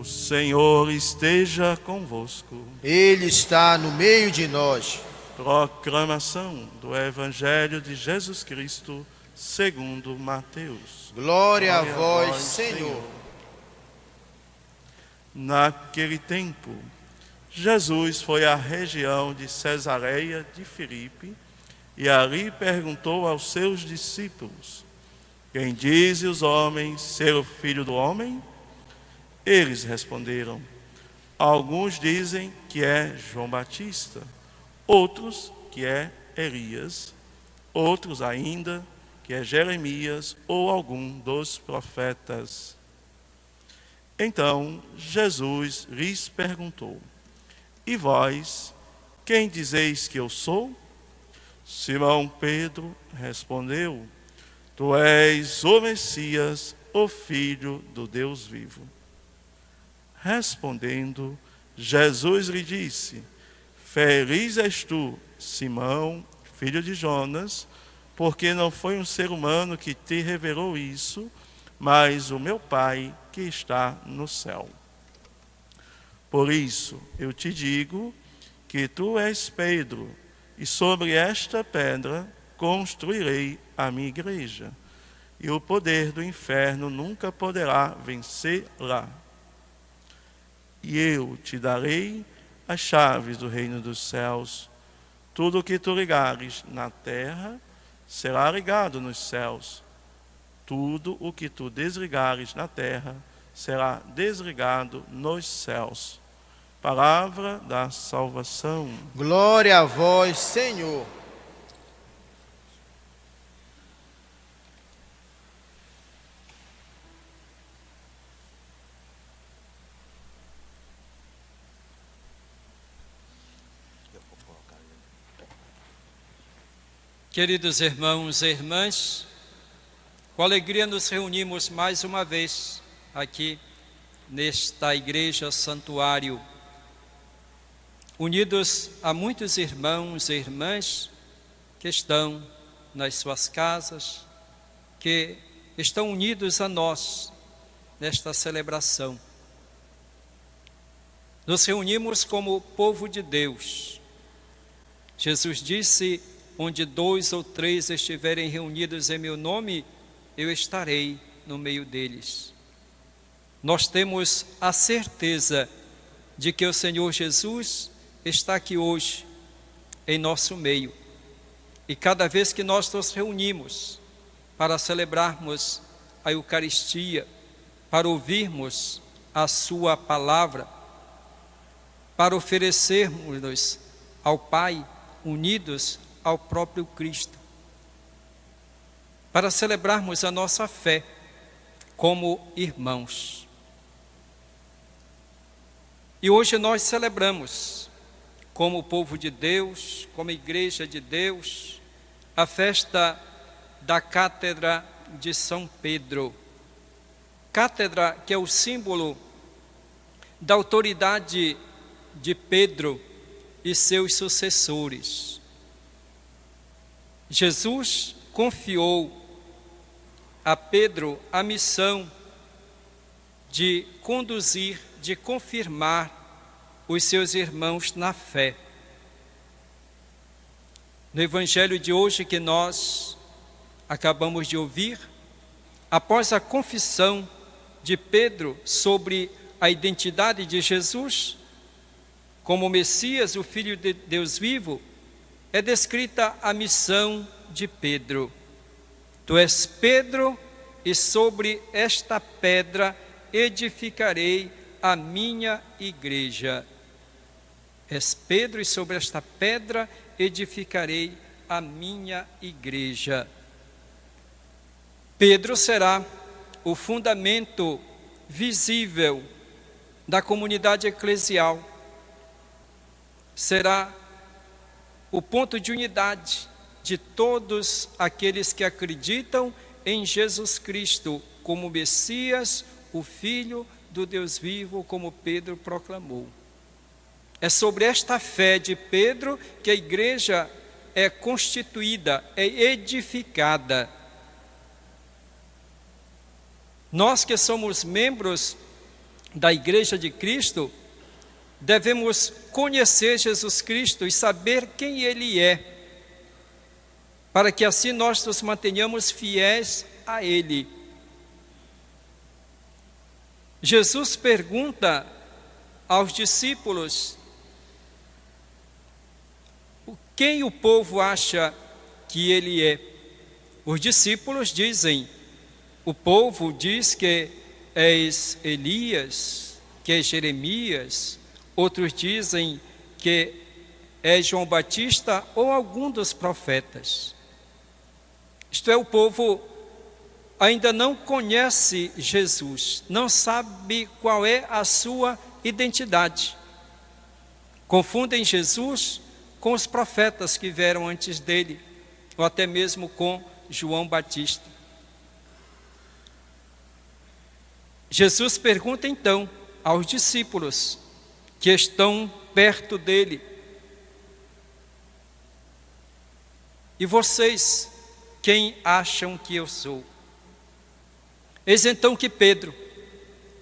O Senhor esteja convosco. Ele está no meio de nós. Proclamação do Evangelho de Jesus Cristo segundo Mateus. Glória a vós, Senhor. Naquele tempo, Jesus foi à região de Cesareia de Filipe e ali perguntou aos seus discípulos: quem dizem os homens ser o Filho do Homem? Eles responderam: alguns dizem que é João Batista, outros que é Elias, outros ainda que é Jeremias ou algum dos profetas. Então Jesus lhes perguntou: e vós, quem dizeis que eu sou? Simão Pedro respondeu: tu és o Messias, o Filho do Deus vivo. Respondendo, Jesus lhe disse: feliz és tu, Simão, filho de Jonas, porque não foi um ser humano que te revelou isso, mas o meu Pai que está no céu. Por isso eu te digo que tu és Pedro, e sobre esta pedra construirei a minha igreja, e o poder do inferno nunca poderá vencê-la. E eu te darei as chaves do reino dos céus. Tudo o que tu ligares na terra será ligado nos céus. Tudo o que tu desligares na terra será desligado nos céus. Palavra da salvação. Glória a vós, Senhor. Queridos irmãos e irmãs, com alegria nos reunimos mais uma vez aqui nesta igreja santuário, unidos a muitos irmãos e irmãs que estão nas suas casas, que estão unidos a nós nesta celebração. Nos reunimos como povo de Deus. Jesus disse: onde 2 ou 3 estiverem reunidos em meu nome, eu estarei no meio deles. Nós temos a certeza de que o Senhor Jesus está aqui hoje, em nosso meio. E cada vez que nós nos reunimos para celebrarmos a Eucaristia, para ouvirmos a sua palavra, para oferecermos-nos ao Pai, unidos ao próprio Cristo, para celebrarmos a nossa fé como irmãos. E hoje nós celebramos, como povo de Deus, como igreja de Deus, a festa da Cátedra de São Pedro. Cátedra que é o símbolo da autoridade de Pedro e seus sucessores. Jesus confiou a Pedro a missão de conduzir, de confirmar os seus irmãos na fé. No Evangelho de hoje que nós acabamos de ouvir, após a confissão de Pedro sobre a identidade de Jesus como Messias, o Filho de Deus vivo, é descrita a missão de Pedro. Tu és Pedro, e sobre esta pedra edificarei a minha igreja. És Pedro, e sobre esta pedra edificarei a minha igreja. Pedro será o fundamento visível da comunidade eclesial. Será o ponto de unidade de todos aqueles que acreditam em Jesus Cristo como Messias, o Filho do Deus vivo, como Pedro proclamou. É sobre esta fé de Pedro que a igreja é constituída, é edificada. Nós que somos membros da Igreja de Cristo, devemos conhecer Jesus Cristo e saber quem Ele é, para que assim nós nos mantenhamos fiéis a Ele. Jesus pergunta aos discípulos: quem o povo acha que Ele é? Os discípulos dizem: o povo diz que és Elias, que é Jeremias. Outros dizem que é João Batista ou algum dos profetas. Isto é, o povo ainda não conhece Jesus, não sabe qual é a sua identidade. Confundem Jesus com os profetas que vieram antes dele, ou até mesmo com João Batista. Jesus pergunta então aos discípulos que estão perto dele: e vocês, quem acham que eu sou? Eis então que Pedro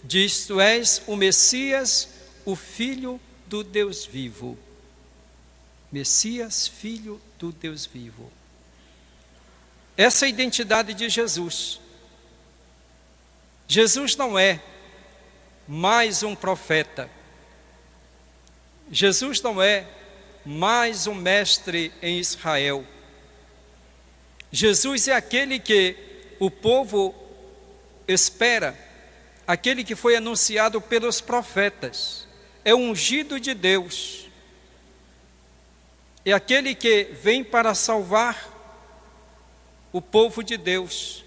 diz: tu és o Messias, o Filho do Deus vivo. Messias, Filho do Deus vivo. Essa é a identidade de Jesus. Jesus não é mais um profeta. Jesus não é mais um mestre em Israel. Jesus é aquele que o povo espera, aquele que foi anunciado pelos profetas. É o ungido de Deus. É aquele que vem para salvar o povo de Deus.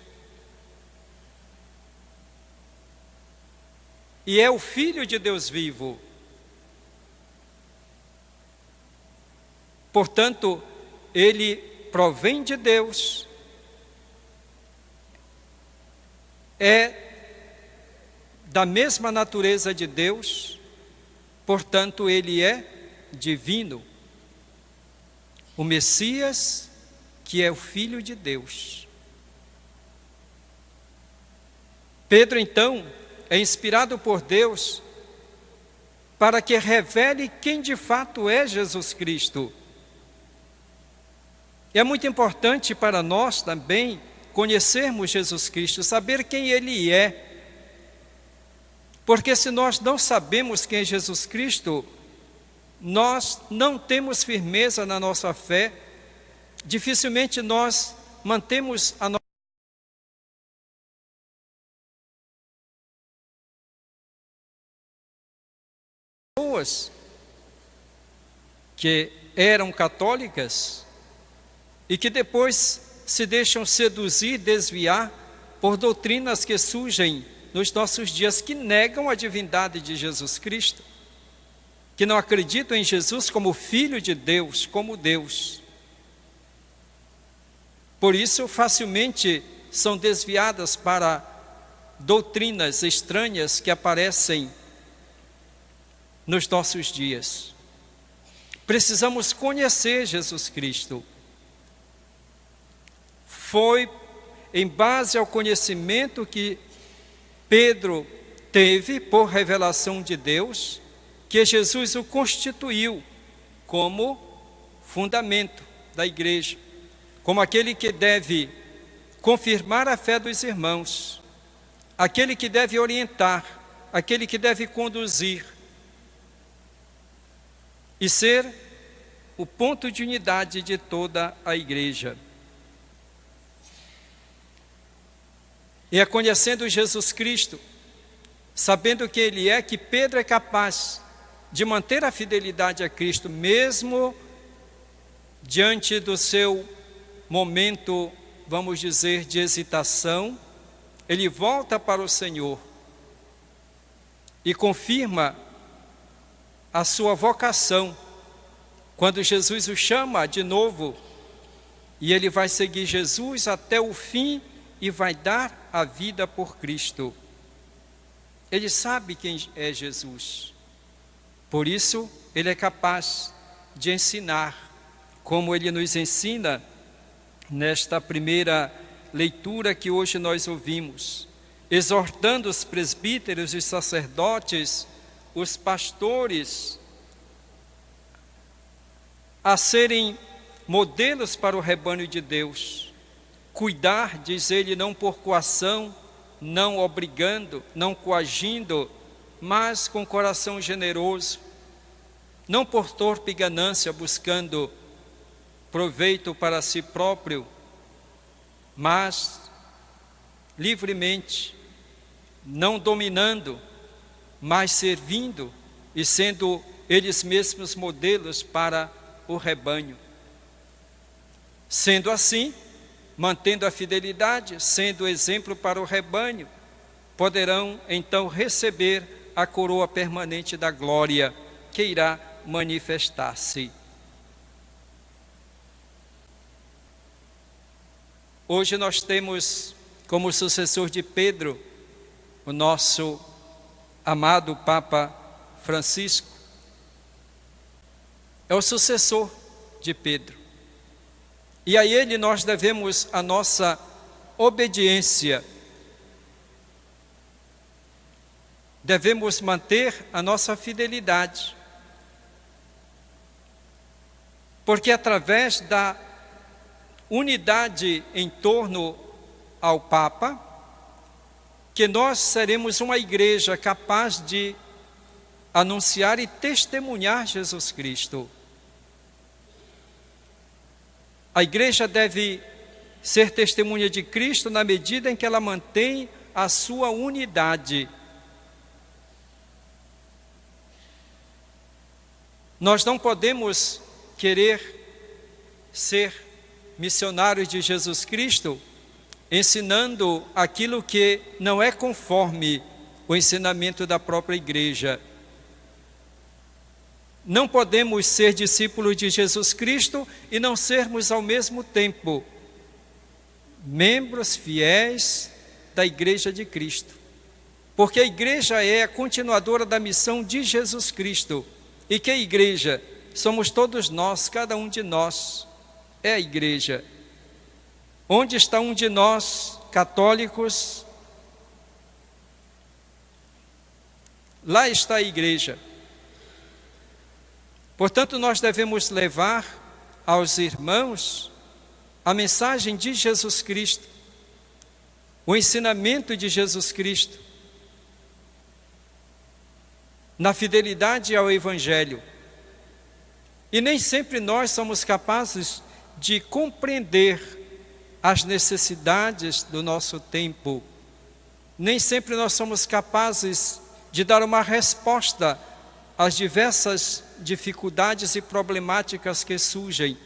E é o Filho de Deus vivo. Portanto, ele provém de Deus, é da mesma natureza de Deus, portanto, ele é divino. O Messias, que é o Filho de Deus. Pedro, então, é inspirado por Deus para que revele quem de fato é Jesus Cristo. É muito importante para nós também conhecermos Jesus Cristo, saber quem Ele é. Porque se nós não sabemos quem é Jesus Cristo, nós não temos firmeza na nossa fé, dificilmente nós mantemos a nossa pessoas que eram católicas e que depois se deixam seduzir, desviar por doutrinas que surgem nos nossos dias, que negam a divindade de Jesus Cristo, que não acreditam em Jesus como Filho de Deus, como Deus. Por isso, facilmente são desviadas para doutrinas estranhas que aparecem nos nossos dias. Precisamos conhecer Jesus Cristo. Foi em base ao conhecimento que Pedro teve por revelação de Deus que Jesus o constituiu como fundamento da igreja, como aquele que deve confirmar a fé dos irmãos, aquele que deve orientar, aquele que deve conduzir e ser o ponto de unidade de toda a igreja. E é conhecendo Jesus Cristo, sabendo que Ele é, que Pedro é capaz de manter a fidelidade a Cristo, mesmo diante do seu momento, vamos dizer, de hesitação. Ele volta para o Senhor e confirma a sua vocação, quando Jesus o chama de novo, e ele vai seguir Jesus até o fim e vai dar a vida por Cristo. Ele sabe quem é Jesus, por isso ele é capaz de ensinar, como ele nos ensina nesta primeira leitura que hoje nós ouvimos. exortando os presbíteros, os sacerdotes, os pastores, a serem modelos para o rebanho de Deus. Cuidar, diz ele, não por coação, não obrigando, não coagindo, mas com coração generoso, não por torpe ganância, buscando proveito para si próprio, mas livremente, não dominando, mas servindo e sendo eles mesmos modelos para o rebanho. Sendo assim, mantendo a fidelidade, sendo exemplo para o rebanho, poderão então receber a coroa permanente da glória que irá manifestar-se. Hoje nós temos como sucessor de Pedro o nosso amado Papa Francisco. É o sucessor de Pedro. E a ele nós devemos a nossa obediência. Devemos manter a nossa fidelidade. Porque através da unidade em torno ao Papa, que nós seremos uma igreja capaz de anunciar e testemunhar Jesus Cristo. A igreja deve ser testemunha de Cristo na medida em que ela mantém a sua unidade. Nós não podemos querer ser missionários de Jesus Cristo ensinando aquilo que não é conforme o ensinamento da própria igreja. Não podemos ser discípulos de Jesus Cristo e não sermos ao mesmo tempo membros fiéis da Igreja de Cristo. Porque a igreja é a continuadora da missão de Jesus Cristo. E que a igreja? Somos todos nós, cada um de nós é a igreja. Onde está um de nós, católicos? Lá está a igreja. Portanto, nós devemos levar aos irmãos a mensagem de Jesus Cristo, o ensinamento de Jesus Cristo, na fidelidade ao Evangelho. E nem sempre nós somos capazes de compreender as necessidades do nosso tempo. Nem sempre nós somos capazes de dar uma resposta às diversas dificuldades e problemáticas que surgem.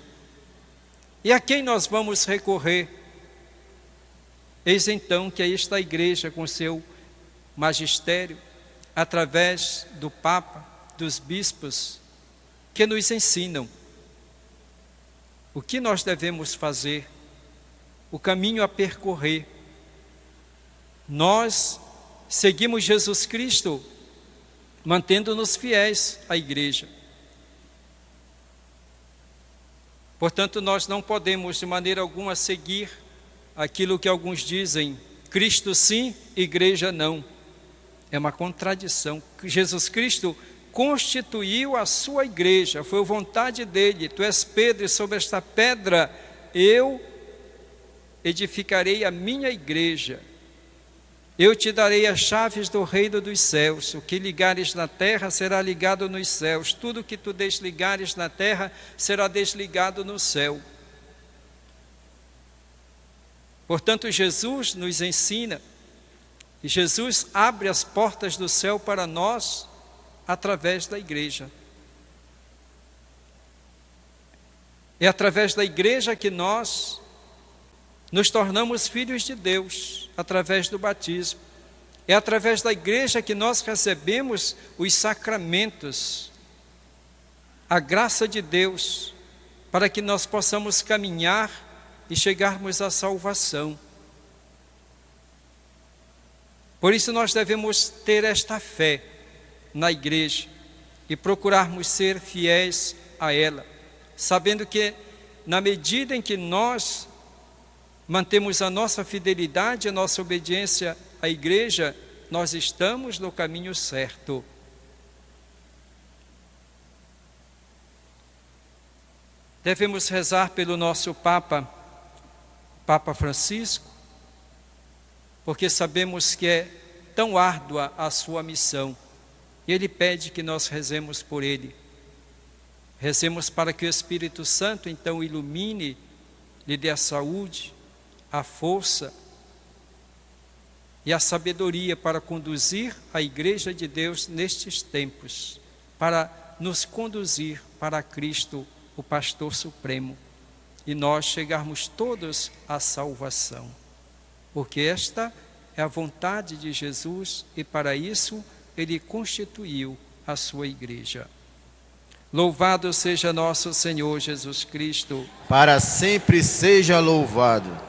E a quem nós vamos recorrer? Eis então que aí está a igreja com seu magistério, através do Papa, dos bispos, que nos ensinam o que nós devemos fazer, o caminho a percorrer. Nós seguimos Jesus Cristo, mantendo-nos fiéis à igreja. Portanto, nós não podemos de maneira alguma seguir aquilo que alguns dizem, Cristo sim, igreja não. É uma contradição. Jesus Cristo constituiu a sua igreja, foi a vontade dele. Tu és Pedro, e sobre esta pedra eu edificarei a minha igreja. Eu te darei as chaves do reino dos céus. O que ligares na terra será ligado nos céus. Tudo que tu desligares na terra será desligado no céu. Portanto, Jesus nos ensina, e Jesus abre as portas do céu para nós através da igreja. É através da igreja que nós nos tornamos filhos de Deus, através do batismo. É através da igreja que nós recebemos os sacramentos, a graça de Deus, para que nós possamos caminhar e chegarmos à salvação. Por isso nós devemos ter esta fé na igreja e procurarmos ser fiéis a ela, sabendo que na medida em que nós mantemos a nossa fidelidade, a nossa obediência à igreja, nós estamos no caminho certo. Devemos rezar pelo nosso Papa Francisco, porque sabemos que é tão árdua a sua missão. E ele pede que nós rezemos por ele. Rezemos para que o Espírito Santo então ilumine, lhe dê a saúde, a força e a sabedoria para conduzir a Igreja de Deus nestes tempos, para nos conduzir para Cristo, o Pastor Supremo, e nós chegarmos todos à salvação. Porque esta é a vontade de Jesus e para isso ele constituiu a sua igreja. Louvado seja nosso Senhor Jesus Cristo. Para sempre seja louvado.